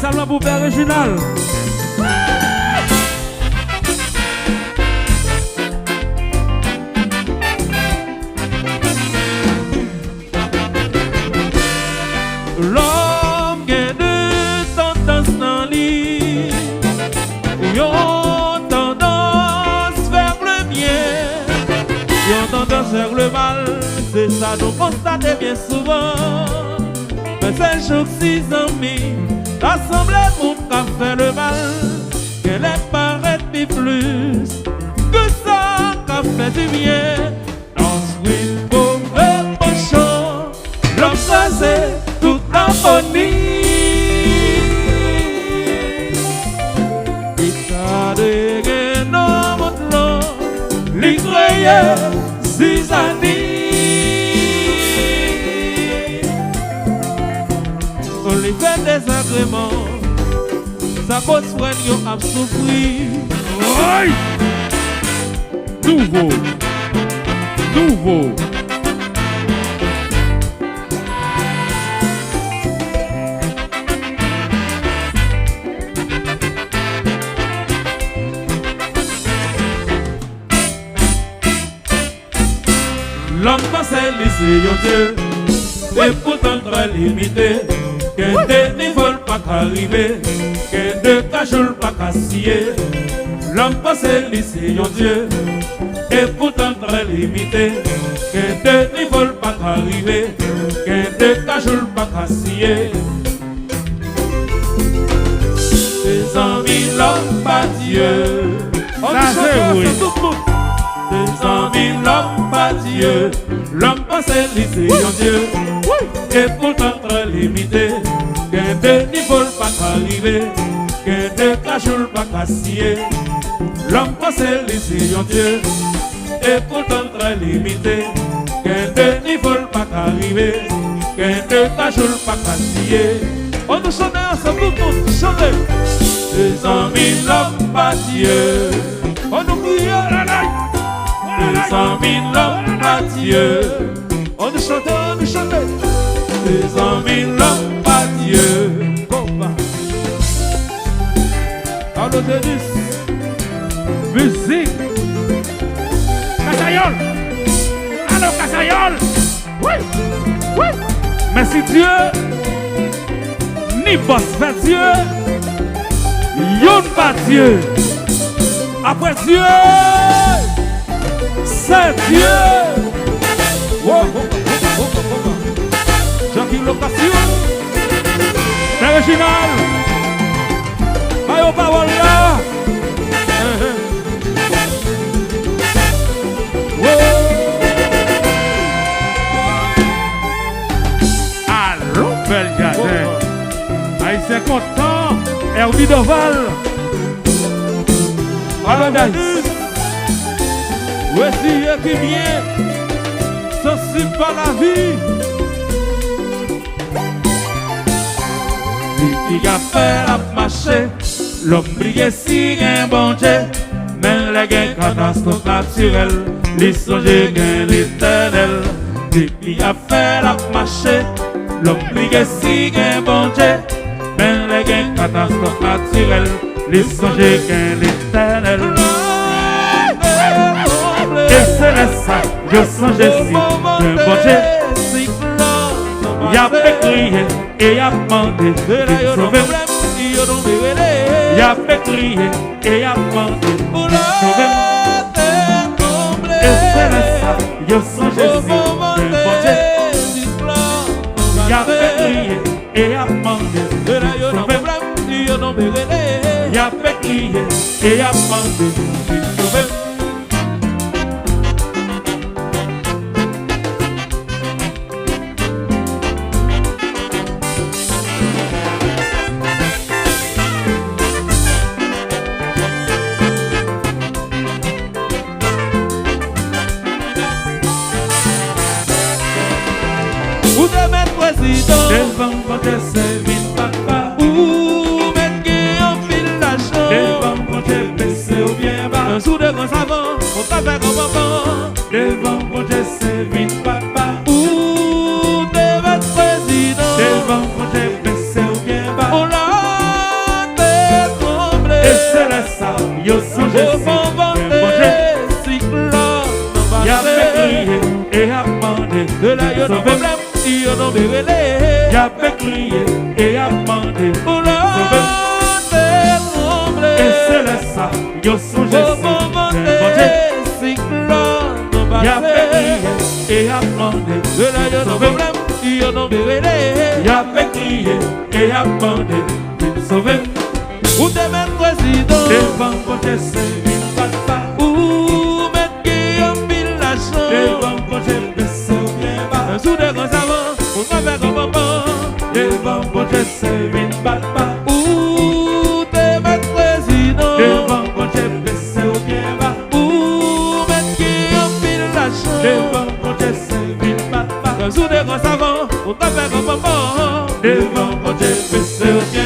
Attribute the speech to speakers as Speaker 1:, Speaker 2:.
Speaker 1: Spécialement pour Père Régional.
Speaker 2: L'homme qui a deux tendances dans l'île, ils tendance vers le bien, ils tendance vers le mal. C'est ça nous constatons bien souvent. Mais c'est chaque 6 amis, l'assemblée pour qu'à faire le mal, qu'elle est paraît plus que ça qu'a fait du bien. Dans ce will mauvais pochon, l'homme c'est toute l'harmonie. Il t'a dégué dans mon nom, l'y croyait 6 années. On les fait des agréments, ça cause soigner à souffrir.
Speaker 1: Oui. Nouveau. Nouveau.
Speaker 2: L'homme pensait laisser un Dieu, et pourtant très limité. Que des niveaux pas qu'arriver, que des cajoles pas qu'assier. L'homme pensait laisser un Dieu, et pourtant très limité. Que des niveaux pas qu'arriver, que des cajoles pas qu'assier. Des amis l'homme pas Dieu.
Speaker 1: Ça c'est oui.
Speaker 2: Des amis l'homme pas Dieu. L'homme pensait laisser un Dieu, et pourtant très limité. Que des niveaux pas qu'arriver, que des cajoles pas qu'assier. L'homme pensait laisser un Dieu, et pourtant très limité. Que des niveaux pas qu'arriver, que des cajoles pas qu'assier. On nous chante ensemble, tout le monde chante. Des amis l'homme pas Dieu. On nous crie la night. Des amis l'homme pas Dieu. On nous chante, on nous chante. Des amis l'homme pas Dieu. Combat. Allo Denis.
Speaker 1: Musique. Cassayol. Allô Cassayol. Oui. Oui. Mais si Dieu ni boss fait Dieu, yon pas Dieu. Après Dieu, c'est Dieu.
Speaker 2: Wow. Jacques Location.
Speaker 1: Père Régional.
Speaker 2: Mayo parole là.
Speaker 1: Allô, bel jardin. Haïtien content. Herbie Doval.
Speaker 2: Paradise. Voici qui vient, sensible par la vie. Il a fait la marché, l'homme brille si un bon Dieu. Mais les gains catastrophes naturelles, les songes gains l'éternel. Il a fait la marché, l'homme brille si un bon Dieu. Mais les gains catastrophes naturelles, les songes gains l'éternel. Et c'est ça, je songe si un bon Dieu. Il a fait crier et il a demandé de sauver. Il a fait crier et il a demandé de sauver. Et c'est ça, je songe si un bon Dieu. Il a fait crier et il a demandé de sauver. Il a fait crier et il a demandé de sauver. Ou de mettre président devant votre service papa. Ou mettre qui en file l'argent devant votre PC ou bien bas. Un sou de grand savant, au café comme maman. Devant votre service papa. Ou de mettre président devant votre PC ou bien bas. On l'a demandé, de là y'a un problème, y'a non bérélé. Y'a fait crier et y'a demandé, oh là, et c'est là ça, y'a songé si, y'a fait crier et y'a demandé, de là y'a un problème, y'a non bérélé. Y'a fait crier et y'a demandé, de sauver. Ou te mettre président, devant côté c'est une papa. Ou mettre Guillaume Villachon, devant côté c'est bien bas. Sous des grands savants, on va faire un moment, devant côté c'est une papa. Ou te mettre président, devant côté c'est bien bas. Ou mettre Guillaume Villachon, devant côté c'est une papa. Sous des grands savants, on va faire un moment, devant côté c'est bien bas.